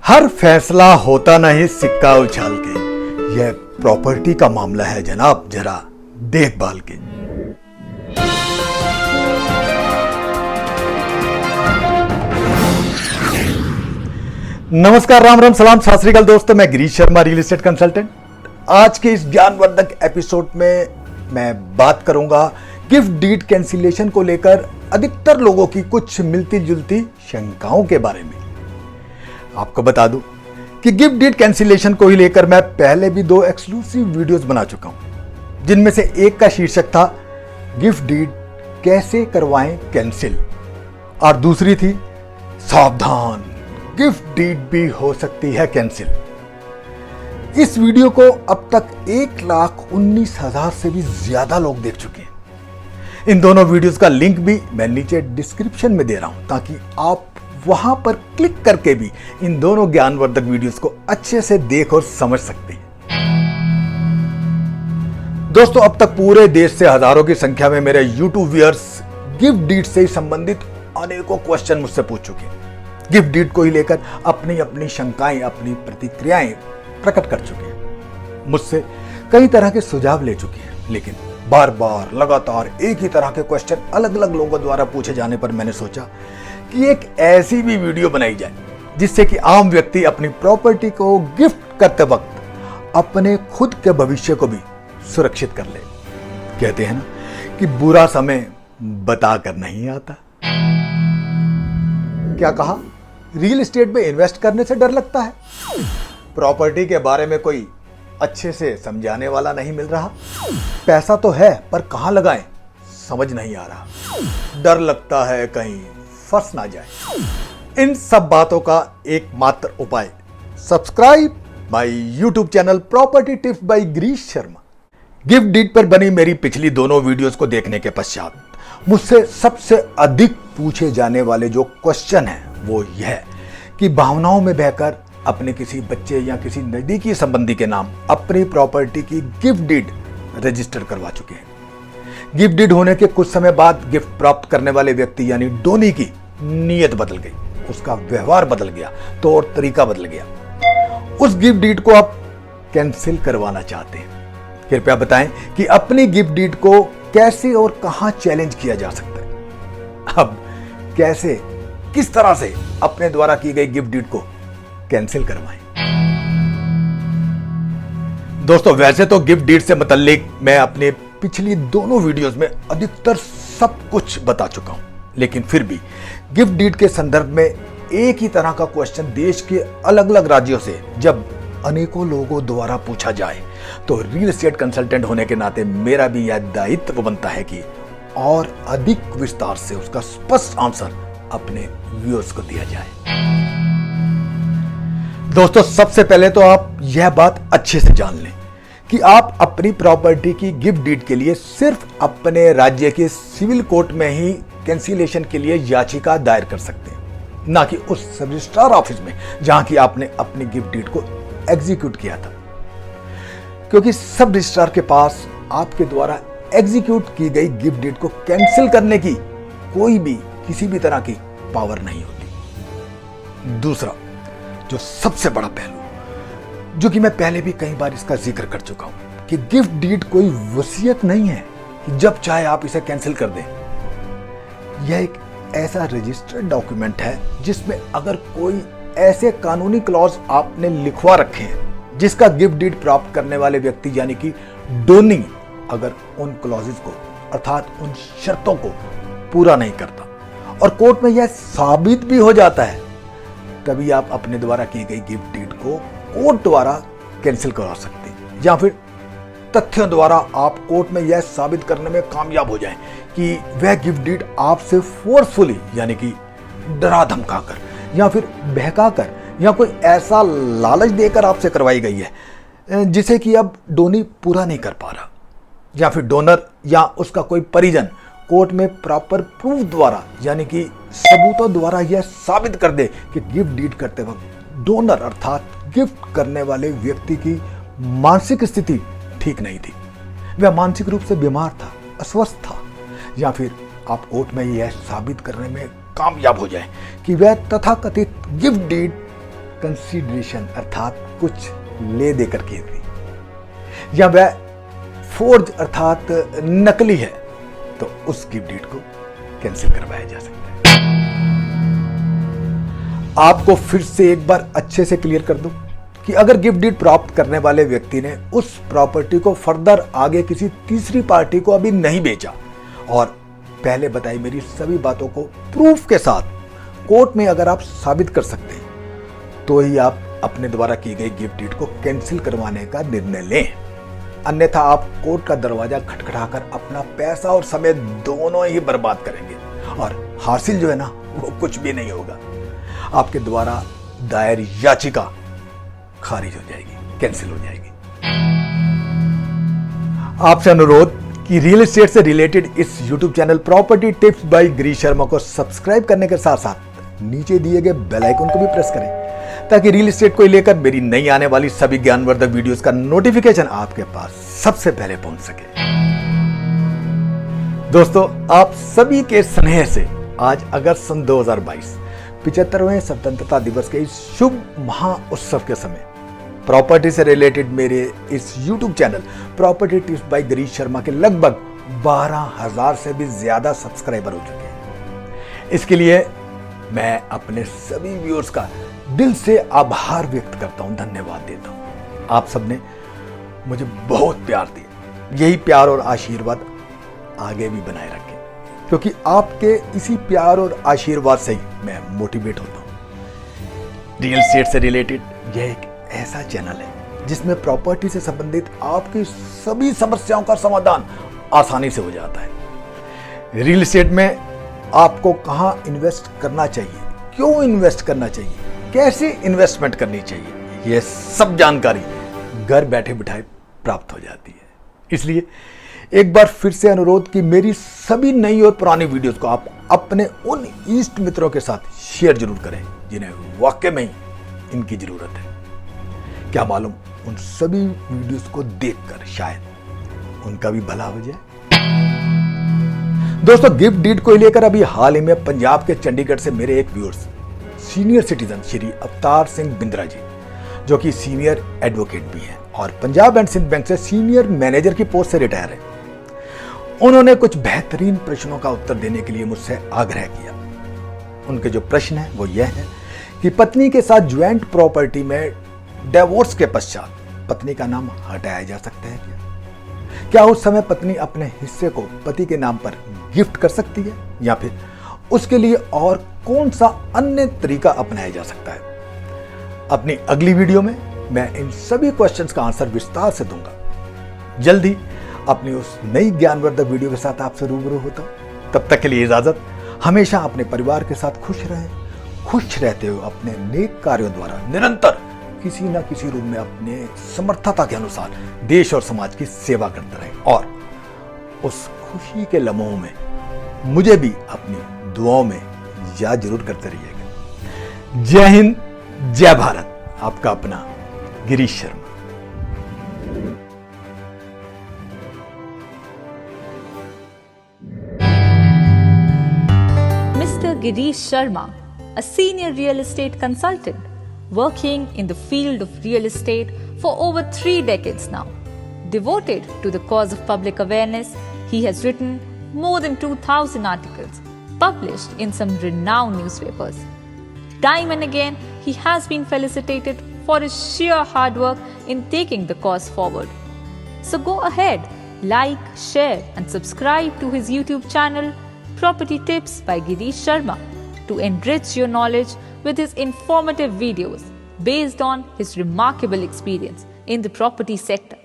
हर फैसला होता नहीं सिक्का उछाल के। यह प्रॉपर्टी का मामला है जनाब, जरा देखभाल के। नमस्कार, राम राम, सलाम, सत श्री अकाल दोस्तों। मैं Girish Sharma, real estate consultant. आज के इस ज्ञानवर्धक एपिसोड में मैं बात करूंगा गिफ्ट डीड कैंसिलेशन को लेकर अधिकतर लोगों की कुछ मिलती जुलती शंकाओं के बारे में। आपको बता दूं कि गिफ्ट डीड कैंसिलेशन को ही लेकर मैं पहले भी 2 एक्सक्लूसिव वीडियोस बना चुका हूं, जिनमें से एक का शीर्षक था गिफ्ट डीड कैसे करवाएं कैंसिल और दूसरी थी सावधान, गिफ्ट डीड भी हो सकती है कैंसिल। इस वीडियो को अब तक 1,19,000 से भी ज्यादा लोग देख चुके हैं। इन दोनों वीडियोस का लिंक भी मैं नीचे डिस्क्रिप्शन में दे रहा हूं, ताकि आप वहां पर क्लिक करके भी इन दोनों ज्ञानवर्धक वीडियोस को अच्छे से देख और समझ सकते हैं। दोस्तों, अब तक पूरे देश से हजारों की संख्या में मेरे यूट्यूब व्यूअर्स गिफ्ट डीड से संबंधित अनेकों क्वेश्चन मुझसे पूछ चुके हैं। गिफ्ट डीड को ही लेकर अपनी अपनी शंकाएं, अपनी प्रतिक्रियाएं प्रकट कर चुके हैं। मुझसे कई तरह के सुझाव ले चुके हैं, लेकिन बार बार लगातार एक ही तरह के क्वेश्चन अलग अलग लोगों द्वारा पूछे जाने पर मैंने सोचा कि एक ऐसी भी वीडियो बनाई जाए जिससे कि आम व्यक्ति अपनी प्रॉपर्टी को गिफ्ट करते वक्त अपने खुद के भविष्य को भी सुरक्षित कर ले। कहते हैं ना कि बुरा समय बताकर नहीं आता। क्या कहा? रियल एस्टेट में इन्वेस्ट करने से डर लगता है, प्रॉपर्टी के बारे में कोई अच्छे से समझाने वाला नहीं मिल रहा, पैसा तो है पर कहां लगाएं समझ नहीं आ रहा, डर लगता है कहीं फंस ना जाए। इन सब बातों का एकमात्र उपाय subscribe my YouTube channel property tips by Girish Sharma. Gift deed पर बनी मेरी पिछली दोनों वीडियोस को देखने के पश्चात मुझसे सबसे अधिक पूछे जाने वाले जो क्वेश्चन है वो यह है कि भावनाओं में बहकर अपने किसी बच्चे या किसी नजदीकी संबंधी के नाम अपनी प्रॉपर्टी की गिफ्ट डीड रजिस्टर करवा चुके हैं। गिफ्ट डीड होने के कुछ समय बाद गिफ्ट प्राप्त करने वाले व्यक्ति यानी डोनी की नीयत बदल गई, उसका व्यवहार बदल गया, तौर तरीका बदल गया। उस गिफ्ट डीड को आप कैंसिल करवाना चाहते हैं। कृपया बताएं कि अपनी गिफ्ट डीड को कैसे और कहां चैलेंज किया जा सकता है। अब कैसे, किस तरह से अपने द्वारा की गई गिफ्ट डीड को कैंसिल करवाएं। दोस्तों, वैसे तो गिफ्ट डीड से मुतल्लिक मैं अपने पिछली दोनों वीडियोस में अधिकतर सब कुछ बता चुका हूं, लेकिन फिर भी गिफ्ट डीड के संदर्भ में एक ही तरह का क्वेश्चन देश के अलग अलग राज्यों से जब अनेकों लोगों द्वारा पूछा जाए तो रियल एस्टेट कंसल्टेंट होने के नाते मेरा भी यह दायित्व बनता है कि और अधिक विस्तार से उसका स्पष्ट आंसर अपने व्यूअर्स को दिया जाए। दोस्तों, सबसे पहले तो आप यह बात अच्छे से जान लें कि आप अपनी प्रॉपर्टी की गिफ्ट डीड के लिए सिर्फ अपने राज्य के सिविल कोर्ट में ही कैंसिलेशन के लिए याचिका दायर कर सकते हैं, ना कि उस सब रजिस्ट्रार ऑफिस में जहां की आपने अपनी गिफ्ट डीड को एग्जीक्यूट किया था, क्योंकि सब रजिस्ट्रार के पास आपके द्वारा एग्जीक्यूट की गई गिफ्ट डीड को कैंसिल करने की कोई भी किसी भी तरह की पावर नहीं होती। दूसरा, जो सबसे बड़ा पहलू, जो कि मैं पहले भी कई बार इसका जिक्र कर चुका हूं, कि गिफ्ट डीड कोई वसीयत नहीं है कि जब चाहे आप इसे कैंसिल कर दें। यह एक ऐसा रजिस्टर्ड डॉक्यूमेंट है जिसमें अगर कोई ऐसे कानूनी क्लॉज आपने लिखवा रखे हैं जिसका गिफ्ट डीड प्राप्त करने वाले व्यक्ति यानी कि डोनी अगर उन क्लॉजेस को अर्थात उन शर्तों को पूरा नहीं करता और कोर्ट में यह साबित भी हो जाता है, तभी आप अपने द्वारा की गई गिफ्ट डीड को कोर्ट द्वारा कैंसिल करा सकते हैं, या फिर तथ्यों द्वारा आप कोर्ट में यह साबित करने में कामयाब हो जाएं कि वह गिफ्ट डीड आपसे फोर्सफुली यानी कि डरा धमकाकर या फिर बहकाकर या कोई ऐसा लालच देकर आपसे करवाई गई है जिसे कि अब डोनी पूरा नहीं कर पा रहा, या फिर डोनर या उसका कोई परिजन कोर्ट में प्रॉपर प्रूफ द्वारा यानी कि सबूतों द्वारा यह साबित कर दे कि गिफ्ट डीड करते वक्त डोनर अर्थात गिफ्ट करने वाले व्यक्ति की मानसिक स्थिति ठीक नहीं थी, वह मानसिक रूप से बीमार था, अस्वस्थ था, या फिर आप कोर्ट में यह साबित करने में कामयाब हो जाए कि वह तथाकथित गिफ्ट डीड कंसीडरेशन अर्थात कुछ ले देकर की थी, या वह फोर्ज अर्थात नकली है, तो उस गिफ्ट डीड को कैंसिल करवाया जा सकता है। आपको फिर से एक बार अच्छे से क्लियर कर दूं कि अगर गिफ्ट डीड प्राप्त करने वाले व्यक्ति ने उस प्रॉपर्टी को फर्दर आगे किसी तीसरी पार्टी को अभी नहीं बेचा और पहले बताई मेरी सभी बातों को प्रूफ के साथ कोर्ट में अगर आप साबित कर सकते हैं तो ही आप अपने द्वारा की गई गिफ्ट डीड को कैंसिल करवाने का निर्णय लें। अन्यथा आप कोर्ट का दरवाजा खटखटाकर अपना पैसा और समय दोनों ही बर्बाद करेंगे और हासिल जो है ना वो कुछ भी नहीं होगा। आपके द्वारा दायर याचिका खारिज हो जाएगी, कैंसिल हो जाएगी। आपसे अनुरोध कि रियल एस्टेट से रिलेटेड इस YouTube channel property tips by Girish Sharma को सब्सक्राइब करने के साथ साथ नीचे दिए गए बेल आइकन को भी प्रेस करें ताकि रियल एस्टेट को लेकर मेरी नई आने वाली सभी ज्ञानवर्धक वीडियोस का नोटिफिकेशन आपके पास सबसे पहले पहुंच सके। दोस्तों, आप सभी के स्नेह से आज अगस्त सन 2022 75वें स्वतंत्रता दिवस के इस शुभ महा उत्सव के समय प्रॉपर्टी से रिलेटेड मेरे इस YouTube channel property tips by Girish Sharma के लगभग 12,000 से भी ज्यादा सब्सक्राइबर हो चुके हैं। इसके लिए मैं अपने सभी व्यूअर्स का दिल से आभार व्यक्त करता हूं, धन्यवाद देता हूं। आप सबने मुझे बहुत प्यार दिया, यही प्यार और आशीर्वाद आगे भी बनाए रखें, क्योंकि आपके इसी प्यार और आशीर्वाद से ही मैं मोटिवेट होता हूं। रियल एस्टेट से रिलेटेड यह एक ऐसा चैनल है जिसमें प्रॉपर्टी से संबंधित आपकी सभी समस्याओं का समाधान आसानी से हो जाता है। रियल एस्टेट में आपको कहां इन्वेस्ट करना चाहिए, क्यों इन्वेस्ट करना चाहिए, कैसे इन्वेस्टमेंट करनी चाहिए, यह सब जानकारी घर बैठे बिठाए प्राप्त हो जाती है। इसलिए एक बार फिर से अनुरोध कि मेरी सभी नई और पुरानी वीडियोस को आप अपने उन ईष्ट मित्रों के साथ शेयर जरूर करें जिन्हें वाकई में इनकी जरूरत है। क्या मालूम उन सभी वीडियोस को देखकर शायद उनका भी भला हो जाए। दोस्तों, गिफ्ट डीड को लेकर अभी हाल ही में पंजाब के चंडीगढ़ से मेरे एक viewers senior citizen Shri Avtar Singh Bindra ji, जो कि सीनियर एडवोकेट भी हैं और पंजाब एंड सिंध बैंक से सीनियर मैनेजर की पोस्ट से रिटायर है, उन्होंने कुछ बेहतरीन प्रश्नों का उत्तर देने के लिए मुझसे आग्रह किया। उनके जो प्रश्न है वो यह है कि पत्नी के साथ ज्वाइंट प्रॉपर्टी में डिवोर्स के पश्चात पत्नी का नाम हटाया जा सकता है क्या उस समय पत्नी अपने हिस्से को पति के नाम पर गिफ्ट कर सकती है, या फिर उसके लिए और कौन सा अन्य तरीका अपनाया जा सकता है। अपनी अगली वीडियो में मैं इन सभी क्वेश्चंस का आंसर विस्तार से दूंगा। जल्दी अपनी उस नई ज्ञानवर्धक वीडियो के साथ आपसे रूबरू होता हूं। तब तक के लिए इजाजत। हमेशा अपने परिवार के साथ खुश रहें, खुश रहते हुए अपने नेक कार्यों द्वारा निरंतर किसी न किसी रूप में अपने समर्थता के अनुसार देश और समाज की सेवा करते रहें और उस खुशी के लम्हों में मुझे भी अपनी दुआओं में याद जरूर करते रहिएगा। जय हिंद, जय भारत। आपका अपना Girish Sharma. Mr. Girish Sharma, a senior real estate consultant working in the field of real estate for over 3 decades now. Devoted to the cause of public awareness, he has written more than 2,000 articles published in some renowned newspapers. Time and again, he has been felicitated for his sheer hard work in taking the cause forward. So go ahead, like, share and subscribe to his YouTube channel Property Tips by Girish Sharma to enrich your knowledge with his informative videos based on his remarkable experience in the property sector.